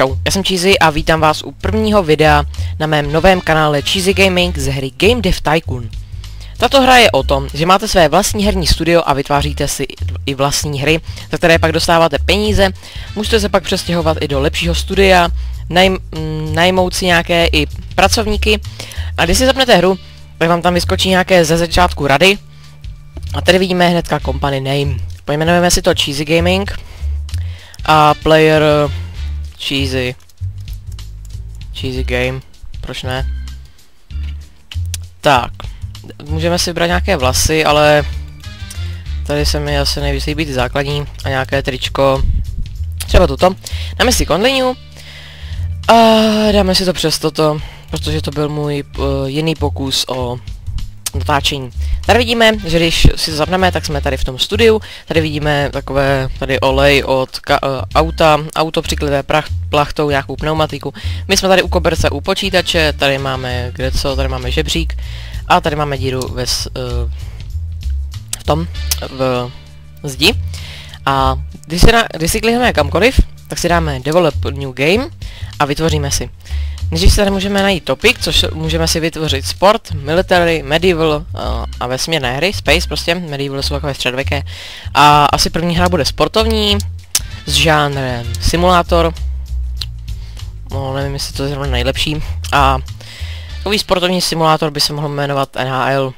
Čau, já jsem Cheesy a vítám vás u prvního videa na mém novém kanále Cheesy Gaming z hry Game Dev Tycoon. Tato hra je o tom, že máte své vlastní herní studio a vytváříte si i vlastní hry, za které pak dostáváte peníze, můžete se pak přestěhovat i do lepšího studia, najmout si nějaké i pracovníky a když si zapnete hru, tak vám tam vyskočí nějaké ze začátku rady a tady vidíme hnedka company name. Pojmenujeme si to Cheesy Gaming a player Cheesy Game, proč ne? Tak, můžeme si brát nějaké vlasy, ale tady se mi asi nejvíc líbí ty základní a nějaké tričko, třeba toto. Dáme si continue a dáme si to přes toto, protože to byl můj jiný pokus o natáčení. Tady vidíme, že když si to zapneme, tak jsme tady v tom studiu, tady vidíme takové, tady olej od auto přiklivé plachtou, nějakou pneumatiku. My jsme tady u koberce u počítače, tady máme kde co, tady máme žebřík a tady máme díru v zdi. A když si klikneme kamkoliv, tak si dáme Develop New Game a vytvoříme si. Než si tady můžeme najít topic, což můžeme si vytvořit sport, military, medieval a vesmírné hry, space prostě, medieval jsou takové středověké. A asi první hra bude sportovní, s žánrem simulátor, no nevím jestli to je zrovna nejlepší. A takový sportovní simulátor by se mohl jmenovat NHL.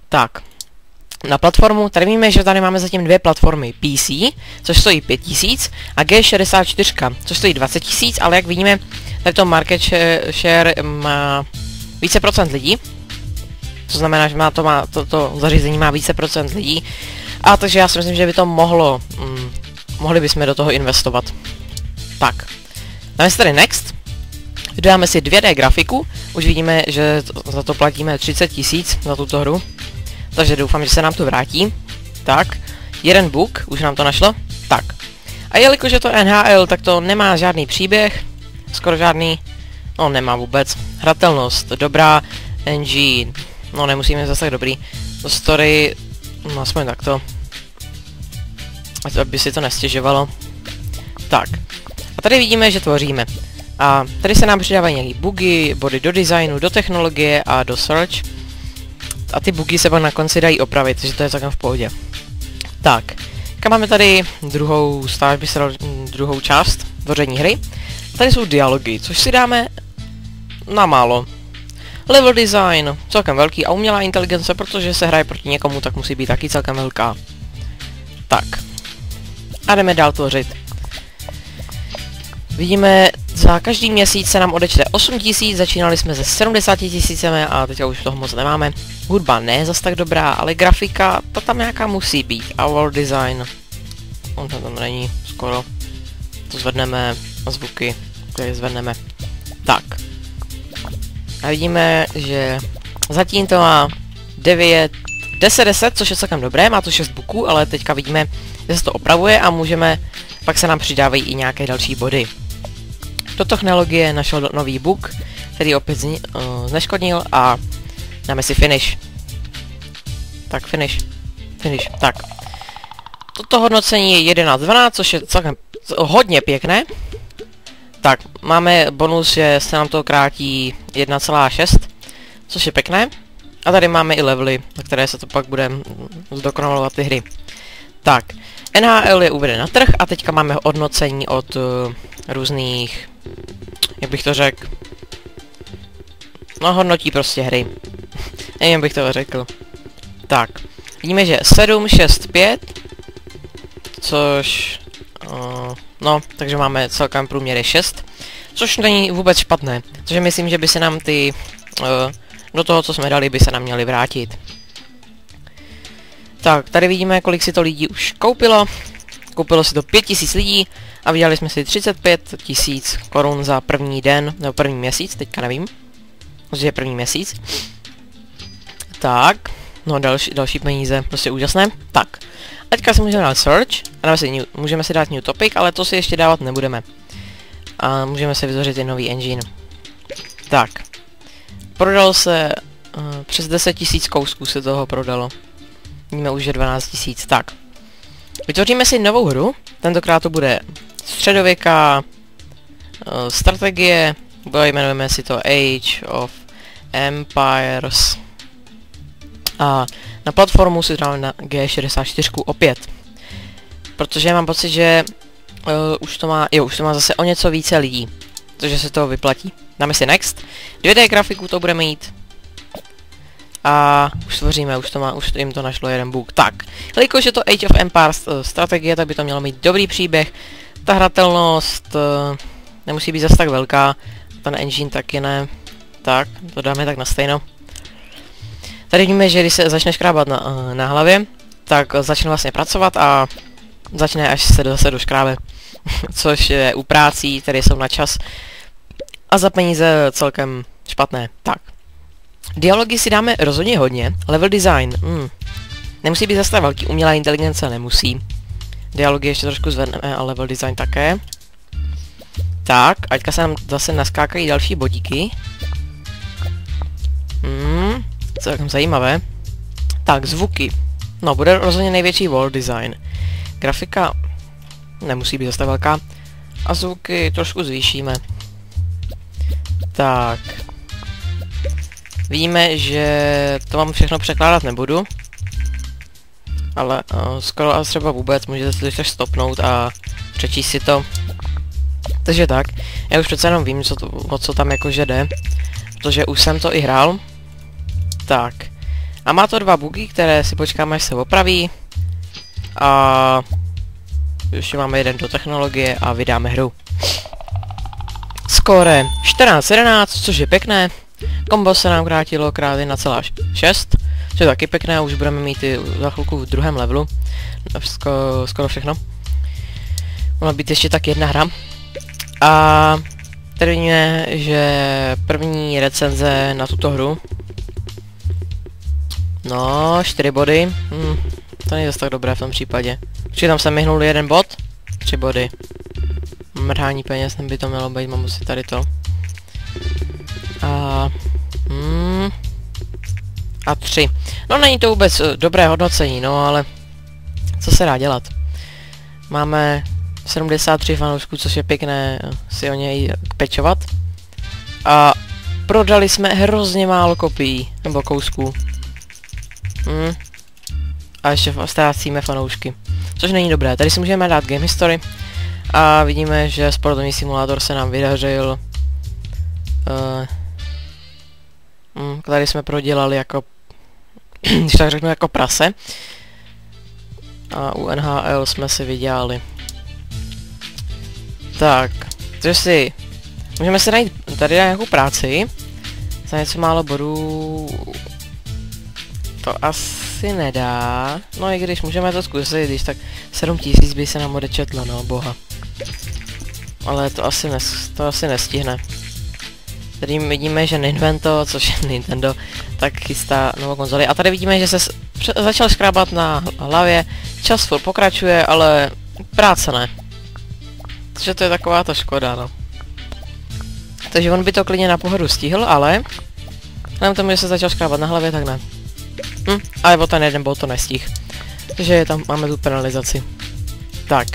Tak. Na platformu, tady víme, že tady máme zatím dvě platformy PC, což stojí 5000 a G64, což stojí 20 000, ale jak vidíme, tady to market share má více procent lidí. To znamená, že toto zařízení má více procent lidí. A takže já si myslím, že by to mohli bychom do toho investovat. Tak, dáme si tady next. Dáme si 2D grafiku, už vidíme, že za to platíme 30 000 za tuto hru. Takže doufám, že se nám to vrátí. Tak, jeden book, už nám to našlo. Tak. A jelikož je to NHL, tak to nemá žádný příběh. Skoro žádný. No, nemá vůbec. Hratelnost, dobrá. Engine. No, nemusíme zase tak dobrý. To story, no aspoň takto. Aby si to nestěžovalo. Tak. A tady vidíme, že tvoříme. A tady se nám přidávají nějaký bugy, body do designu, do technologie a do search. A ty bugy se pak na konci dají opravit, takže to je celkem v pohodě. Tak, máme tady druhou část tvoření hry. A tady jsou dialogy, což si dáme na málo. Level design, celkem velký a umělá inteligence, protože se hraje proti někomu, tak musí být taky celkem velká. Tak. A jdeme dál tvořit. Vidíme, za každý měsíc se nám odečte 8 000, začínali jsme se 70 000 a teďka už toho moc nemáme. Hudba ne zas tak dobrá, ale grafika, to tam nějaká musí být. A world design, on tam není skoro. To zvedneme a zvuky, které zvedneme. Tak. A vidíme, že zatím to má 10, což je celkem dobré, má to 6 booků, ale teďka vidíme, že se to opravuje a pak se nám přidávají i nějaké další body. Do technologie našel nový book, který opět zneškodnil a dáme si finish. Tak finish. Tak. Toto hodnocení je 11/12, což je celkem hodně pěkné. Tak, máme bonus, že se nám to krátí 1,6, což je pěkné. A tady máme i levely, na které se to pak bude zdokonalovat ty hry. Tak, NHL je uveden na trh a teďka máme hodnocení od různých, jak bych to řekl, no hodnotí prostě hry. Nevím, jak bych to řekl. Tak, vidíme, že 7, 6, 5, což, no, takže máme celkem průměr 6, což není vůbec špatné, takže myslím, že by se nám ty, do toho, co jsme dali, by se nám měly vrátit. Tak, tady vidíme, kolik si to lidí už koupilo. Koupilo si to 5000 lidí a vydělali jsme si 35 000 korun za první den, nebo první měsíc, teďka nevím. Protože je první měsíc. Tak, no další peníze, prostě úžasné. Tak, a teďka si můžeme dát search, a můžeme si dát new topic, ale to si ještě dávat nebudeme. A můžeme si vytvořit i nový engine. Tak, prodalo se, přes 10 000 kousků se toho prodalo. Vidíme už, že 12 000, tak. Vytvoříme si novou hru, tentokrát to bude středověká strategie, jmenujeme si to Age of Empires. A na platformu si dáme na G64 opět. Protože mám pocit, že už to má zase o něco více lidí. Takže se to vyplatí. Dáme si Next. 2D grafiku to bude mít. A už tvoříme, už jim to našlo jeden bug. Tak, jelikož je to Age of Empires strategie, tak by to mělo mít dobrý příběh. Ta hratelnost nemusí být zase tak velká. Ten engine taky ne. Tak, to dáme tak na stejno. Tady vidíme, že když se začne škrábat na hlavě, tak začne vlastně pracovat a začne, až se zase doškrábe. Což je u prácí, které jsou na čas a za peníze celkem špatné. Tak. Dialogy si dáme rozhodně hodně. Level design. Nemusí být zase tak velký. Umělá inteligence nemusí. Dialogy ještě trošku zvedneme a level design také. Tak, aťka se nám zase naskákají další bodíky. Celkem zajímavé. Tak, zvuky. No, bude rozhodně největší world design. Grafika nemusí být zase tak velká. A zvuky trošku zvýšíme. Tak. Víme, že to vám všechno překládat nebudu. Ale skoro a třeba vůbec, můžete si to stopnout a přečíst si to. Takže tak, já už přece jenom vím, o co tam jakože jde. Protože už jsem to i hrál. Tak. A má to dva bugy, které si počkáme, až se opraví. A ještě máme jeden do technologie a vydáme hru. Skóre 14-11, což je pěkné. Kombo se nám krátilo krát 1,6, což je taky pěkné, už budeme mít i za chvilku v druhém levelu. Skoro všechno. Mohla být ještě tak jedna hra. A tady vidíme, že první recenze na tuto hru. No, 4 body. To není zase tak dobré v tom případě. Protože tam jsem myhnul jeden bod. 3 body. Mrhání peněz, by to mělo být, mám si tady to. A 3. No není to vůbec dobré hodnocení, no ale co se dá dělat. Máme 73 fanoušků, což je pěkné si o něj pečovat. A prodali jsme hrozně málo kopií, nebo kousků. A ještě ztrácíme fanoušky. Což není dobré. Tady si můžeme dát Game History. A vidíme, že sportovní simulátor se nám vydařil. Tady jsme prodělali jako, když tak řeknu, jako prase. A u NHL jsme si vydělali. Tak, takže si můžeme si najít tady nějakou práci. Za něco málo bodů to asi nedá. No i když můžeme to zkusit, když tak 7000 by se nám odečetlo, no boha. Ale to asi nestihne. Tady vidíme, že Nintendo, což je Nintendo, tak chystá novou konzoli. A tady vidíme, že se začal škrábat na hlavě. Čas furt pokračuje, ale práce ne. Takže to je taková ta škoda, no. Takže on by to klidně na pohodu stihl, ale vzhledem tomu, že se začal škrábat na hlavě, tak ne. Ale o ten jeden bod to nestihl. Takže tam máme tu penalizaci. Tak.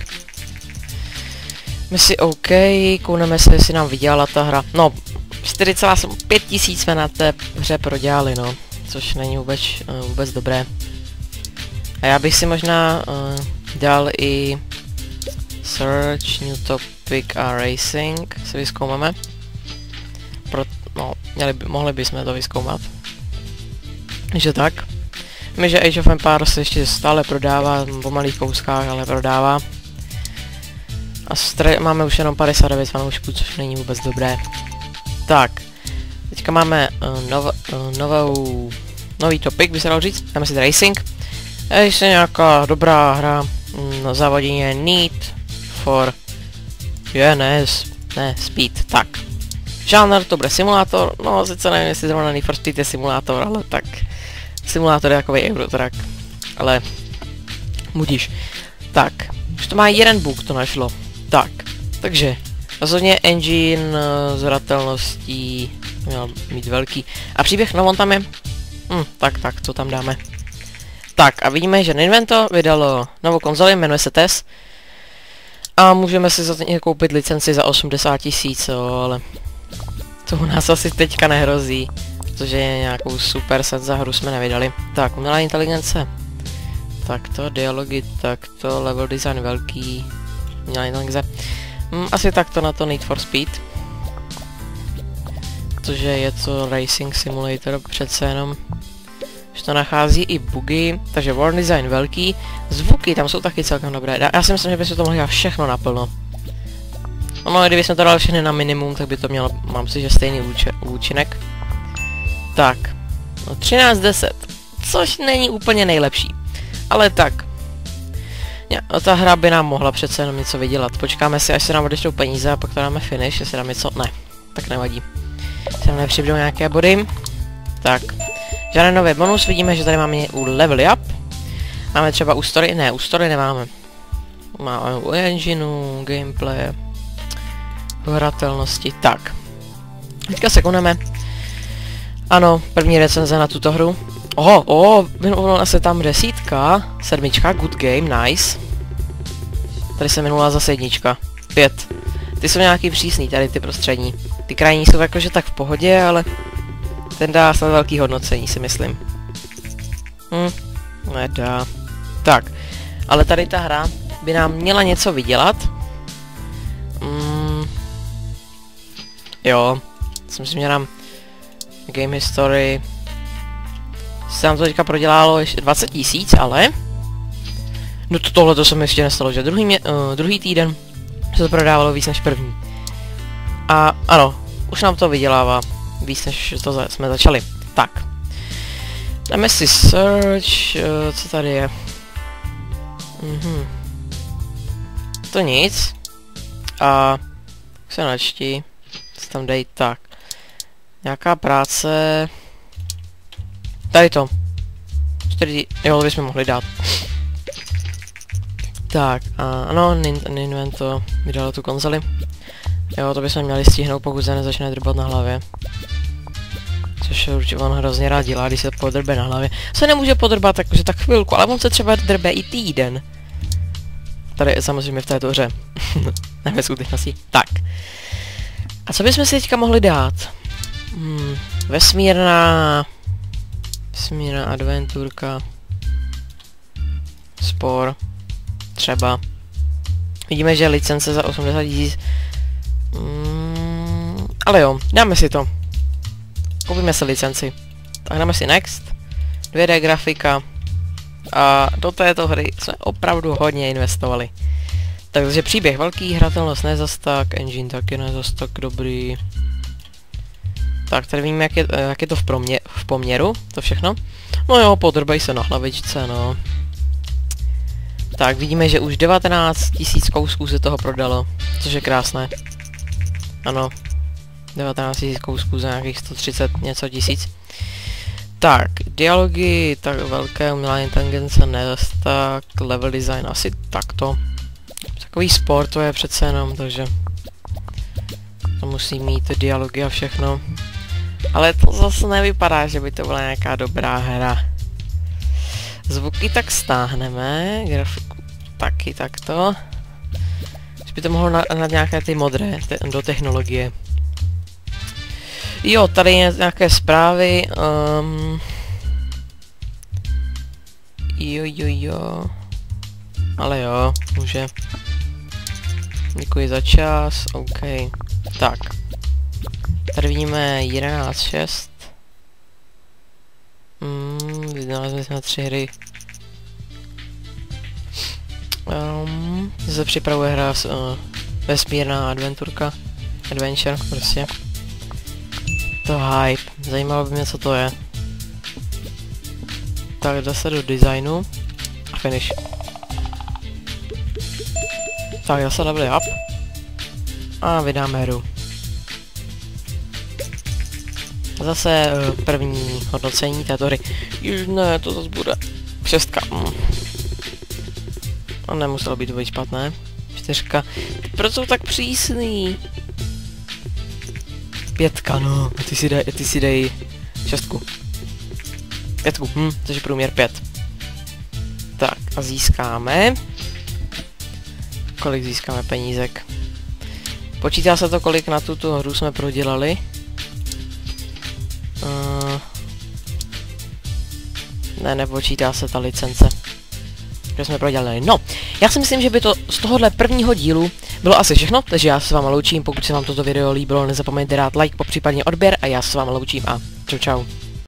My si OK, kouneme se, jestli nám vydělala ta hra. No, 4,5 tisíc jsme na té hře prodělali, no. Což není vůbec dobré. A já bych si možná dal i Search, New Topic a Racing. Si vyzkoumáme. No, mohli bychom to vyzkoumat. Takže tak. Víme, že Age of Empires se ještě stále prodává, po malých kouskách, ale prodává. A máme už jenom 59 fanoušků, což není vůbec dobré. Tak. Teďka máme nový topik, by se dalo říct. Dáme si Racing. Ještě nějaká dobrá hra na závodění Need for... Speed. Tak. Žánr, to bude simulátor. No, sice nevím, jestli zrovna Need for Speed je simulátor, ale tak... Simulátor je takový Eurotrack. Ale... Budíš. Tak. Už to má jeden bug, to našlo. Tak. Takže... Rozhodně engine s hratelností měl mít velký. A příběh, no on tam je. Tak, co tam dáme. Tak a vidíme, že Nintendo vydalo novou konzoli, jmenuje se TES. A můžeme si za ně koupit licenci za 80 000, ale to u nás asi teďka nehrozí, protože nějakou super set za hru jsme nevydali. Tak, umělá inteligence. Takto, dialogy, takto, level design velký, umělá inteligence. Asi takto na to Need for Speed. Protože je to Racing Simulator přece jenom. Že to nachází i bugy, takže world design velký. Zvuky tam jsou taky celkem dobré. Já si myslím, že bychom to mohli dát všechno naplno. No, kdybychom to dali všechny na minimum, tak by to mělo, mám si, že stejný účinek. Tak, no 13:10, což není úplně nejlepší. Ale tak. No, ta hra by nám mohla přece jenom něco vydělat. Počkáme si, až se nám odešlou peníze a pak to dáme finish, jestli nám něco... Ne, tak nevadí. Se nám nepřibydou nějaké body. Tak. Žádný nový bonus, vidíme, že tady máme u level up. Máme třeba u story, ne, u story nemáme. Máme u engineu, gameplay, hratelnosti, tak. Teďka se koneme. Ano, první recenze na tuto hru. Minula se tam 10, 7, good game, nice. Tady se minula zase 1, 5. Ty jsou nějaký přísný, tady ty prostřední. Ty krajní jsou jakože tak v pohodě, ale ten dá snad velký hodnocení, si myslím. Nedá. Tak, ale tady ta hra by nám měla něco vydělat. Jo, si myslím, že nám game history se nám to teďka prodělalo ještě 20 000, ale no tohle to se mi ještě nestalo, že druhý týden se to prodávalo víc než první. A ano, už nám to vydělává víc než to jsme začali. Tak. Dáme si search, co tady je. To nic. A se načti. Co tam dej, tak. Nějaká práce. Tady to. 4, jo, to bychom mohli dát. Tak, ano, Ninvento vydalo tu konzoli. Jo, to bychom měli stihnout, pokud se nezačne drbat na hlavě. Což určitě on hrozně rád dělá, když se podrbe na hlavě. Se nemůže podrbat takže tak chvilku, ale on se třeba drbe i týden. Tady samozřejmě v této hře. Ne ve skutečnosti. Tak. A co bychom si teďka mohli dát? Vesmírná adventurka. Spor. Třeba. Vidíme, že licence za 80 000. Ale jo, dáme si to. Koupíme si licenci. Tak dáme si next. 2D grafika. A do této hry jsme opravdu hodně investovali. Takže příběh velký, hratelnost ne zas tak, engine taky ne zas tak dobrý. Tak, tady víme, jak je to v poměru, to všechno. No jo, podrbej se na hlavičce, no. Tak, vidíme, že už 19 000 kousků se toho prodalo, což je krásné. Ano, 19 000 kousků za nějakých 130 něco tisíc. Tak, dialogy, tak velké, umělá inteligence, ne tak, level design asi takto. Takový sport to je přece jenom, takže to musí mít dialogy a všechno. Ale to zase nevypadá, že by to byla nějaká dobrá hra. Zvuky tak stáhneme, grafiku taky takto. Že by to mohlo na nějaké ty modré, do technologie. Jo, tady je nějaké zprávy. Jo. Ale jo, může. Děkuji za čas, OK. Tak. Tady vidíme 11.6. Vynalezli jsme 3 hry. Se připravuje hra vesmírná adventurka. Adventure, prostě. To hype. Zajímalo by mě, co to je. Tak, jde se do designu. A finish. Tak, zase level up. A vydáme hru. Zase první hodnocení této hry. Ne, to zase bude 6. A nemuselo být vůbec špatné. 4. Proč jsou tak přísný? 5, no. Ty si dej 6. 5, což je průměr 5. Tak, a získáme kolik získáme penízek. Počítá se to, kolik na tuto hru jsme prodělali. Ne, nepočítá se ta licence, že jsme prodělali. No, já si myslím, že by to z tohohle prvního dílu bylo asi všechno, takže já se vám loučím. Pokud se vám toto video líbilo, nezapomeňte dát like, popřípadně odběr a já se vám loučím a čau čau.